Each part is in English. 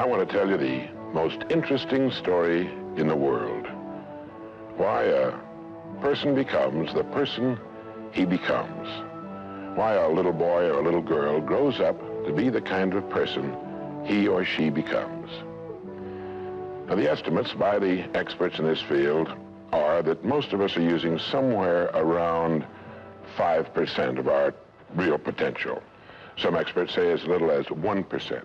I want to tell you the most interesting story in the world. Why a person becomes the person he becomes. Why a little boy or a little girl grows up to be the kind of person he or she becomes. Now, the estimates by the experts in this field are that most of us are using somewhere around 5% of our real potential. Some experts say as little as 1%.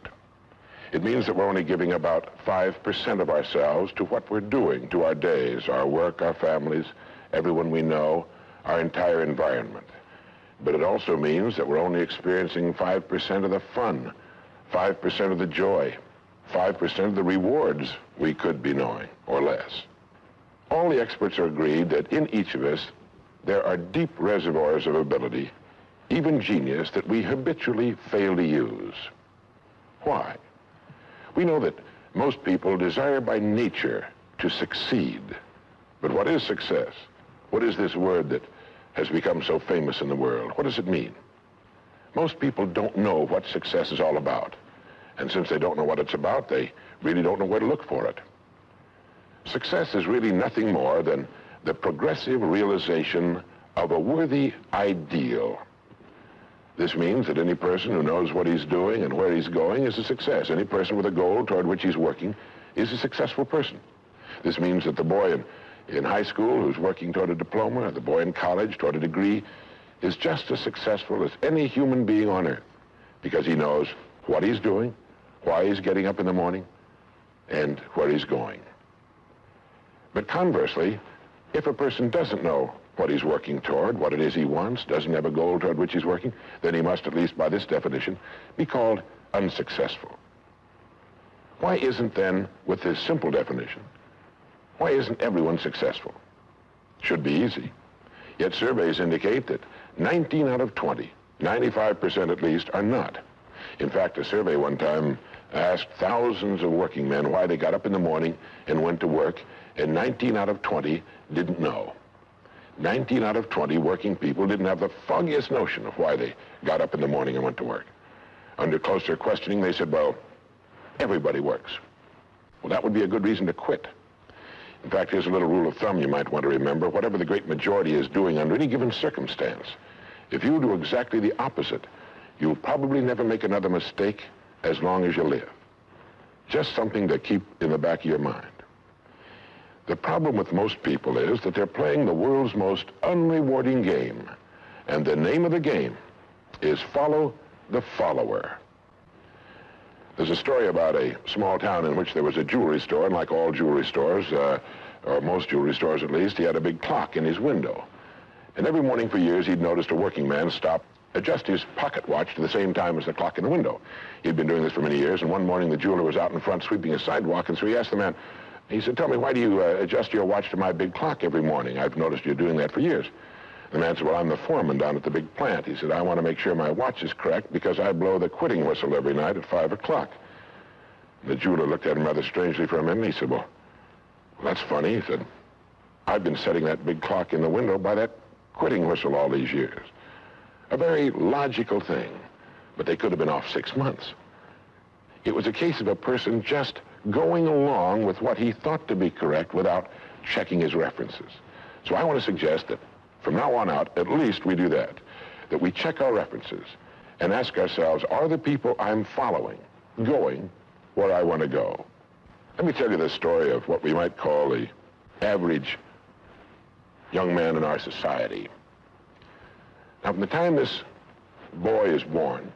It means that we're only giving about 5% of ourselves to what we're doing, to our days, our work, our families, everyone we know, our entire environment. But it also means that we're only experiencing 5% of the fun, 5% of the joy, 5% of the rewards we could be knowing, or less. All the experts are agreed that in each of us, there are deep reservoirs of ability, even genius, that we habitually fail to use. Why? We know that most people desire by nature to succeed. But what is success? What is this word that has become so famous in the world? What does it mean? Most people don't know what success is all about. And since they don't know what it's about, they really don't know where to look for it. Success is really nothing more than the progressive realization of a worthy ideal. This means that any person who knows what he's doing and where he's going is a success. Any person with a goal toward which he's working is a successful person. This means that the boy in high school who's working toward a diploma, or the boy in college toward a degree, is just as successful as any human being on earth, because he knows what he's doing, why he's getting up in the morning, and where he's going. But conversely, if a person doesn't know what he's working toward, what it is he wants, doesn't have a goal toward which he's working, then he must, at least by this definition, be called unsuccessful. Why isn't then, with this simple definition, why isn't everyone successful? Should be easy. Yet surveys indicate that 19 out of 20, 95% at least, are not. In fact, a survey one time asked thousands of working men why they got up in the morning and went to work, and 19 out of 20 didn't know. 19 out of 20 working people didn't have the foggiest notion of why they got up in the morning and went to work. Under closer questioning, they said, well, everybody works. Well, that would be a good reason to quit. In fact, here's a little rule of thumb you might want to remember. Whatever the great majority is doing under any given circumstance, if you do exactly the opposite, you'll probably never make another mistake as long as you live. Just something to keep in the back of your mind. The problem with most people is that they're playing the world's most unrewarding game. And the name of the game is follow the follower. There's a story about a small town in which there was a jewelry store, and like all jewelry stores, or most jewelry stores at least, he had a big clock in his window. And every morning for years, he'd noticed a working man stop, adjust his pocket watch to the same time as the clock in the window. He'd been doing this for many years, and one morning the jeweler was out in front sweeping a sidewalk, and so he asked the man, he said, tell me, why do you adjust your watch to my big clock every morning? I've noticed you doing that for years. The man said, well, I'm the foreman down at the big plant. He said, I want to make sure my watch is correct because I blow the quitting whistle every night at 5 o'clock. The jeweler looked at him rather strangely for a minute, and he said, well, that's funny. He said, I've been setting that big clock in the window by that quitting whistle all these years. A very logical thing, but they could have been off 6 months. It was a case of a person just going along with what he thought to be correct without checking his references. So I want to suggest that from now on out, at least we do that we check our references and ask ourselves, are the people I'm following going where I want to go? Let me tell you the story of what we might call the average young man in our society. Now, from the time this boy is born,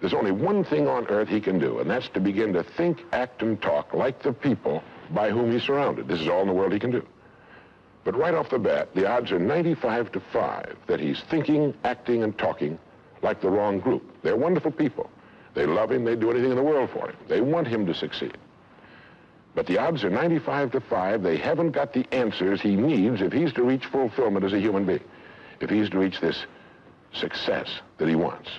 there's only one thing on earth he can do, and that's to begin to think, act, and talk like the people by whom he's surrounded. This is all in the world he can do. But right off the bat, the odds are 95 to 5 that he's thinking, acting, and talking like the wrong group. They're wonderful people. They love him. They'd do anything in the world for him. They want him to succeed. But the odds are 95 to 5 they haven't got the answers he needs if he's to reach fulfillment as a human being, if he's to reach this success that he wants,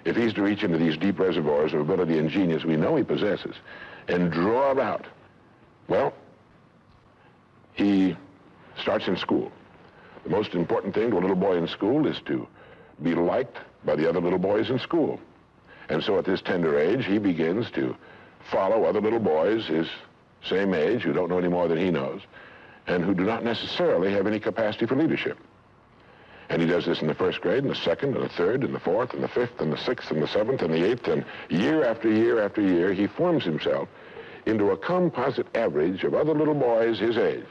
if he's to reach into these deep reservoirs of ability and genius we know he possesses and draw it out. Well, he starts in school. The most important thing to a little boy in school is to be liked by the other little boys in school. And so at this tender age, he begins to follow other little boys his same age who don't know any more than he knows and who do not necessarily have any capacity for leadership. And he does this in the first grade, and the second, and the third, and the fourth, and the fifth, and the sixth, and the seventh, and the eighth, and year after year after year, he forms himself into a composite average of other little boys his age,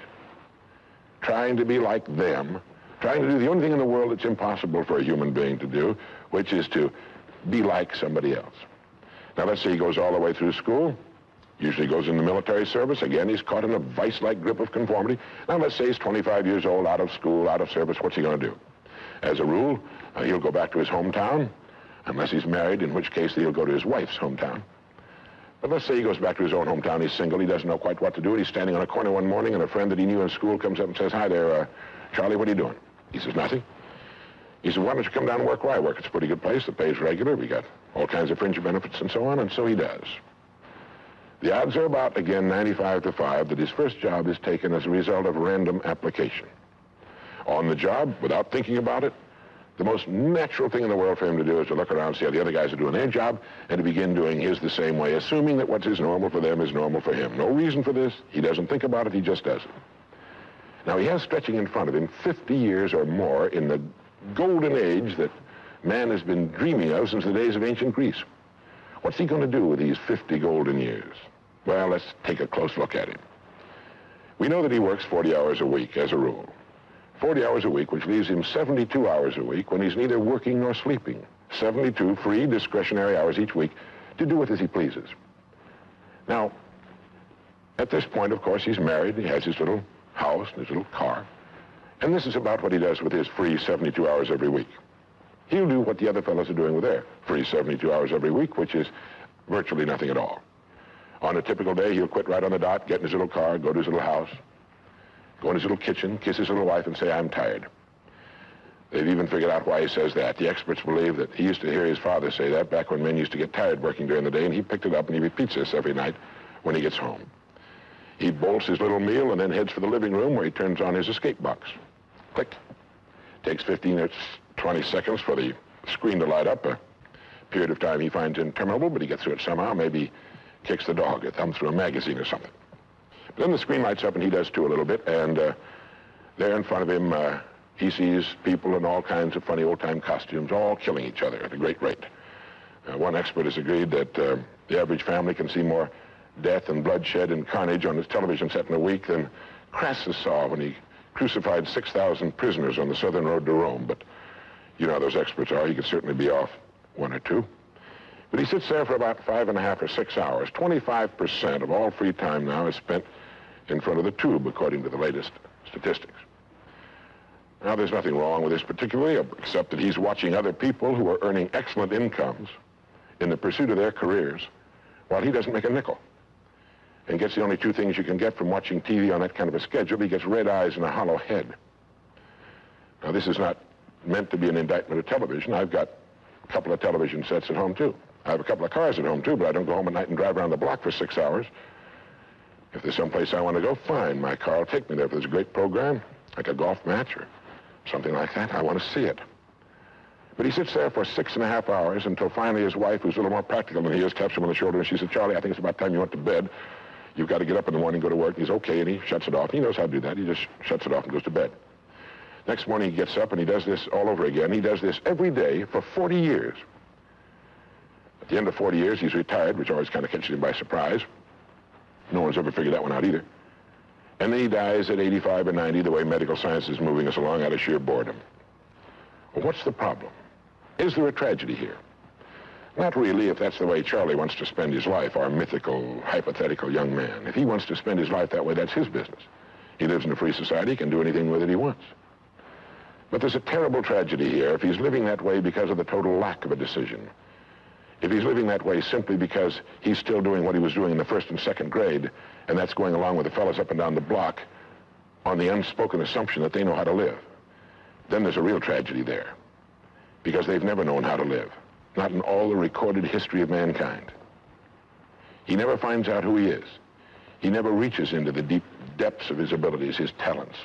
trying to be like them, trying to do the only thing in the world that's impossible for a human being to do, which is to be like somebody else. Now, let's say he goes all the way through school, usually goes in the military service. Again, he's caught in a vice-like grip of conformity. Now, let's say he's 25 years old, out of school, out of service. What's he going to do? As a rule, he'll go back to his hometown, unless he's married, in which case he'll go to his wife's hometown. But let's say he goes back to his own hometown, he's single, he doesn't know quite what to do, and he's standing on a corner one morning, and a friend that he knew in school comes up and says, "Hi there, Charlie, what are you doing?" He says, "Nothing." He says, "Why don't you come down and work where I work? It's a pretty good place, the pay's regular, we got all kinds of fringe benefits and so on," and so he does. The odds are about, again, 95 to 5 that his first job is taken as a result of random application. On the job, without thinking about it, the most natural thing in the world for him to do is to look around, see how the other guys are doing their job, and to begin doing his the same way, assuming that what is normal for them is normal for him. No reason for this. He doesn't think about it. He just does it. Now, he has stretching in front of him 50 years or more in the golden age that man has been dreaming of since the days of ancient Greece. What's he going to do with these 50 golden years? Well, let's take a close look at him. We know that he works 40 hours a week as a rule. 40 hours a week, which leaves him 72 hours a week when he's neither working nor sleeping. 72 free, discretionary hours each week to do with as he pleases. Now, at this point, of course, he's married. He has his little house and his little car. And this is about what he does with his free 72 hours every week. He'll do what the other fellows are doing with their free 72 hours every week, which is virtually nothing at all. On a typical day, he'll quit right on the dot, get in his little car, go to his little house, go in his little kitchen, kiss his little wife, and say, "I'm tired." They've even figured out why he says that. The experts believe that he used to hear his father say that back when men used to get tired working during the day, and he picked it up and he repeats this every night when he gets home. He bolts his little meal and then heads for the living room where he turns on his escape box. Click. Takes 15 or 20 seconds for the screen to light up, a period of time he finds interminable, but he gets through it somehow. Maybe kicks the dog or thumbs through a magazine or something. But then the screen lights up and he does too a little bit, and there in front of him he sees people in all kinds of funny old-time costumes all killing each other at a great rate. One expert has agreed that the average family can see more death and bloodshed and carnage on his television set in a week than Crassus saw when he crucified 6,000 prisoners on the southern road to Rome. But you know how those experts are. He could certainly be off one or two. But he sits there for about 5.5 or 6 hours. 25% of all free time now is spent in front of the tube, according to the latest statistics. Now, there's nothing wrong with this particularly, except that he's watching other people who are earning excellent incomes in the pursuit of their careers, while he doesn't make a nickel and gets the only two things you can get from watching TV on that kind of a schedule. He gets red eyes and a hollow head. Now, this is not meant to be an indictment of television. I've got a couple of television sets at home, too. I have a couple of cars at home, too, but I don't go home at night and drive around the block for 6 hours. If there's someplace I want to go, fine. My car will take me there. If there's a great program, like a golf match or something like that, I want to see it. But he sits there for 6.5 hours until finally his wife, who's a little more practical than he is, taps him on the shoulder and she says, "Charlie, I think it's about time you went to bed. You've got to get up in the morning, go to work." And he's okay, and he shuts it off. He knows how to do that. He just shuts it off and goes to bed. Next morning he gets up and he does this all over again. He does this every day for 40 years. At the end of 40 years, he's retired, which always kind of catches him by surprise. No one's ever figured that one out either. And then he dies at 85 or 90, the way medical science is moving us along, out of sheer boredom. Well, what's the problem? Is there a tragedy here? Not really, if that's the way Charlie wants to spend his life, our mythical, hypothetical young man. If he wants to spend his life that way, that's his business. He lives in a free society, he can do anything with it he wants. But there's a terrible tragedy here if he's living that way because of the total lack of a decision. If he's living that way simply because he's still doing what he was doing in the first and second grade, and that's going along with the fellows up and down the block on the unspoken assumption that they know how to live, then there's a real tragedy there, because they've never known how to live, not in all the recorded history of mankind. He never finds out who he is. He never reaches into the deep depths of his abilities, his talents.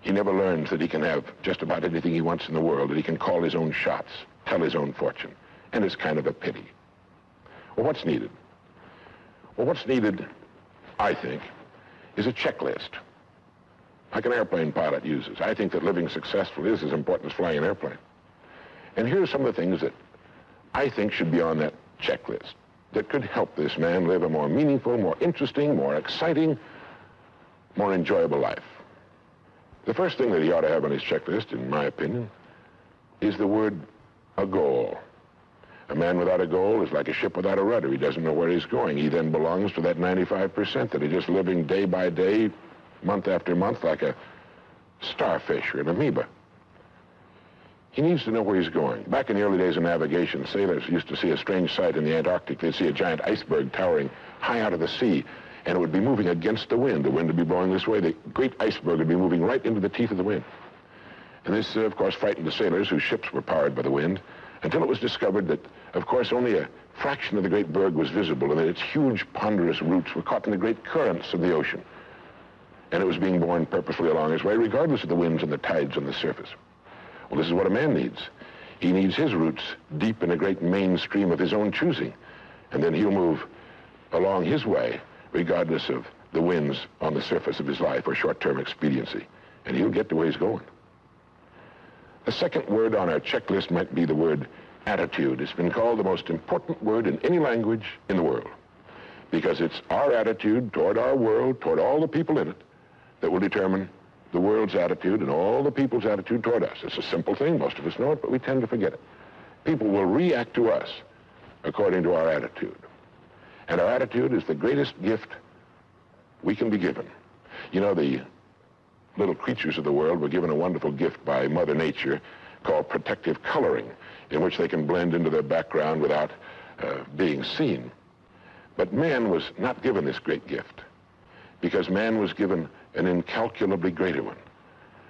He never learns that he can have just about anything he wants in the world, that he can call his own shots, tell his own fortune. And it's kind of a pity. Well, what's needed? Well, what's needed, I think, is a checklist, like an airplane pilot uses. I think that living successfully is as important as flying an airplane. And here are some of the things that I think should be on that checklist that could help this man live a more meaningful, more interesting, more exciting, more enjoyable life. The first thing that he ought to have on his checklist, in my opinion, is the word a goal. A man without a goal is like a ship without a rudder. He doesn't know where he's going. He then belongs to that 95% that are just living day by day, month after month, like a starfish or an amoeba. He needs to know where he's going. Back in the early days of navigation, sailors used to see a strange sight in the Antarctic. They'd see a giant iceberg towering high out of the sea, and it would be moving against the wind. The wind would be blowing this way. The great iceberg would be moving right into the teeth of the wind. And this, of course, frightened the sailors whose ships were powered by the wind, until it was discovered that, of course, only a fraction of the great berg was visible, and that its huge, ponderous roots were caught in the great currents of the ocean. And it was being borne purposefully along its way, regardless of the winds and the tides on the surface. Well, this is what a man needs. He needs his roots deep in a great mainstream of his own choosing, and then he'll move along his way, regardless of the winds on the surface of his life or short-term expediency, and he'll get to where he's going. The second word on our checklist might be the word attitude. It's been called the most important word in any language in the world, because it's our attitude toward our world, toward all the people in it, that will determine the world's attitude and all the people's attitude toward us. It's a simple thing. Most of us know it, but we tend to forget it. People will react to us according to our attitude. And our attitude is the greatest gift we can be given. You know, the little creatures of the world were given a wonderful gift by Mother Nature called protective coloring, in which they can blend into their background without being seen. But man was not given this great gift, because man was given an incalculably greater one.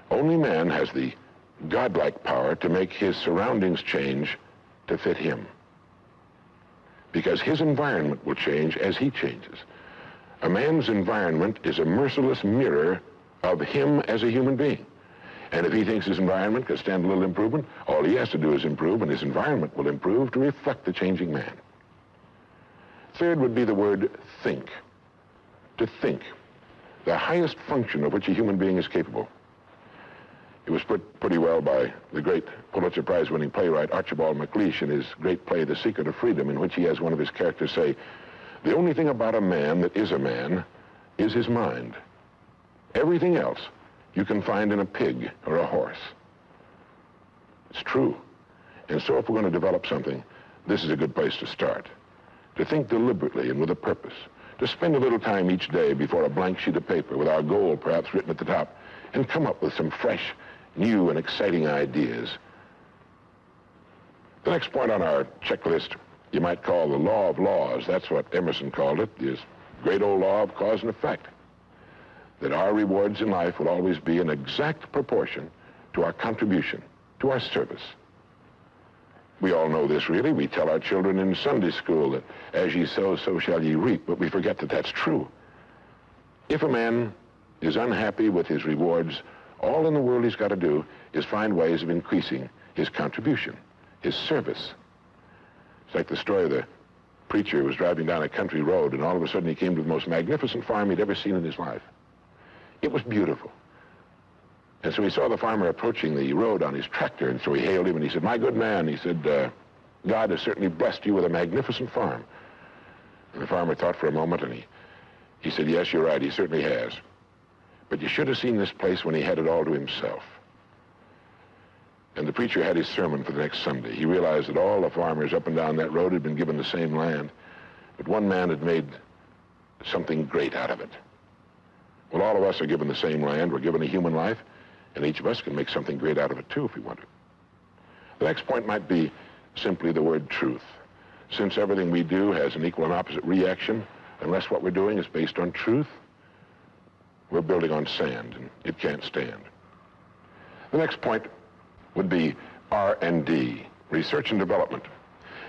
Only man has the godlike power to make his surroundings change to fit him, because his environment will change as he changes. A man's environment is a merciless mirror of him as a human being. And if he thinks his environment can stand a little improvement, all he has to do is improve, and his environment will improve to reflect the changing man. Third would be the word think. To think. The highest function of which a human being is capable. It was put pretty well by the great Pulitzer Prize-winning playwright Archibald MacLeish in his great play, The Secret of Freedom, in which he has one of his characters say, "The only thing about a man that is a man is his mind. Everything else you can find in a pig or a horse." It's true. And so if we're going to develop something, this is a good place to start. To think deliberately and with a purpose. To spend a little time each day before a blank sheet of paper with our goal perhaps written at the top, and come up with some fresh, new, and exciting ideas. The next point on our checklist you might call the law of laws. That's what Emerson called it, this great old law of cause and effect. That our rewards in life will always be in exact proportion to our contribution, to our service. We all know this, really. We tell our children in Sunday school that as ye sow, so shall ye reap, but we forget that that's true. If a man is unhappy with his rewards, all in the world he's got to do is find ways of increasing his contribution, his service. It's like the story of the preacher who was driving down a country road, and all of a sudden he came to the most magnificent farm he'd ever seen in his life. It was beautiful. And so he saw the farmer approaching the road on his tractor, and so he hailed him, and he said, "My good man," he said, "God has certainly blessed you with a magnificent farm." And the farmer thought for a moment, and he said, "Yes, you're right, he certainly has. But you should have seen this place when he had it all to himself." And the preacher had his sermon for the next Sunday. He realized that all the farmers up and down that road had been given the same land, but one man had made something great out of it. Well, all of us are given the same land. We're given a human life, and each of us can make something great out of it, too, if we want to. The next point might be simply the word truth. Since everything we do has an equal and opposite reaction, unless what we're doing is based on truth, we're building on sand, and it can't stand. The next point would be R&D, research and development.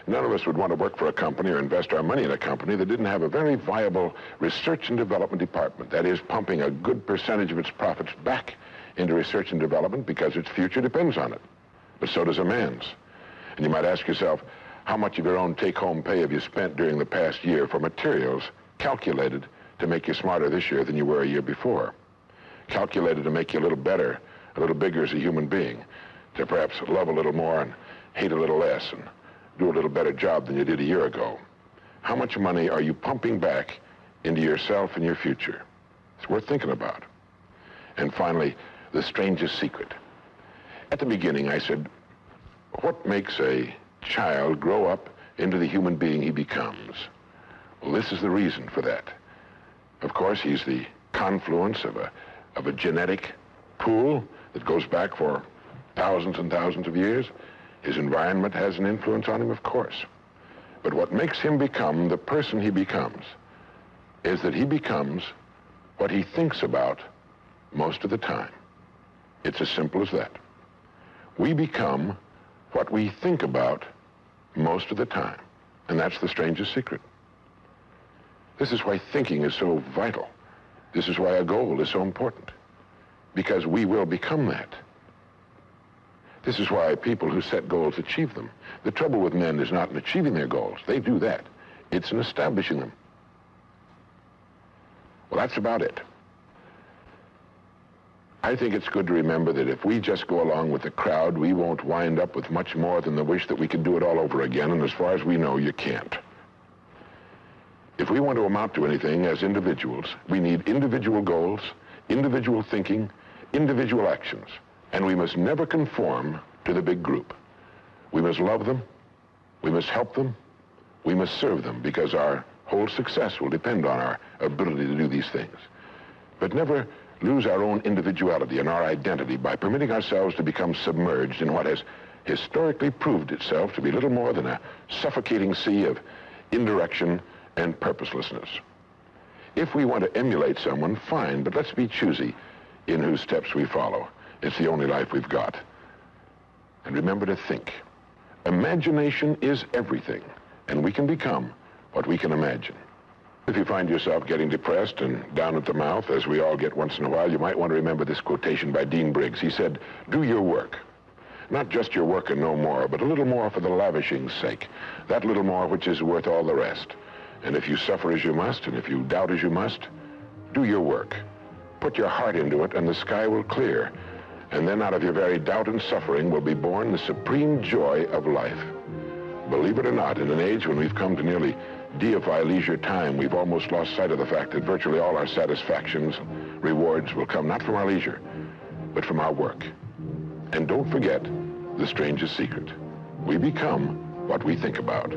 None of us would want to work for a company or invest our money in a company that didn't have a very viable research and development department. That is, pumping a good percentage of its profits back into research and development because its future depends on it. But so does a man's. And you might ask yourself, how much of your own take-home pay have you spent during the past year for materials, calculated to make you smarter this year than you were a year before. Calculated to make you a little better, a little bigger as a human being, to perhaps love a little more and hate a little less and do a little better job than you did a year ago. How much money are you pumping back into yourself and your future? It's worth thinking about. And finally, the strangest secret. At the beginning, I said, what makes a child grow up into the human being he becomes? Well, this is the reason for that. Of course, he's the confluence of a genetic pool that goes back for thousands and thousands of years. His environment has an influence on him, of course. But what makes him become the person he becomes is that he becomes what he thinks about most of the time. It's as simple as that. We become what we think about most of the time. And that's the strangest secret. This is why thinking is so vital. This is why a goal is so important. Because we will become that. This is why people who set goals achieve them. The trouble with men is not in achieving their goals. They do that. It's in establishing them. Well, that's about it. I think it's good to remember that if we just go along with the crowd, we won't wind up with much more than the wish that we could do it all over again, and as far as we know, you can't. If we want to amount to anything as individuals, we need individual goals, individual thinking, individual actions, and we must never conform to the big group. We must love them, we must help them, we must serve them, because our whole success will depend on our ability to do these things. But never lose our own individuality and our identity by permitting ourselves to become submerged in what has historically proved itself to be little more than a suffocating sea of indirection and purposelessness. If we want to emulate someone, fine, but let's be choosy in whose steps we follow. It's the only life we've got. And remember to think. Imagination is everything, and we can become what we can imagine. If you find yourself getting depressed and down at the mouth, as we all get once in a while, you might want to remember this quotation by Dean Briggs. He said, do your work. Not just your work and no more, but a little more for the lavishing's sake. That little more which is worth all the rest. And if you suffer as you must, and if you doubt as you must, do your work. Put your heart into it, and the sky will clear. And then out of your very doubt and suffering will be born the supreme joy of life. Believe it or not, in an age when we've come to nearly deify leisure time, we've almost lost sight of the fact that virtually all our satisfactions, rewards will come not from our leisure, but from our work. And don't forget the strangest secret. We become what we think about.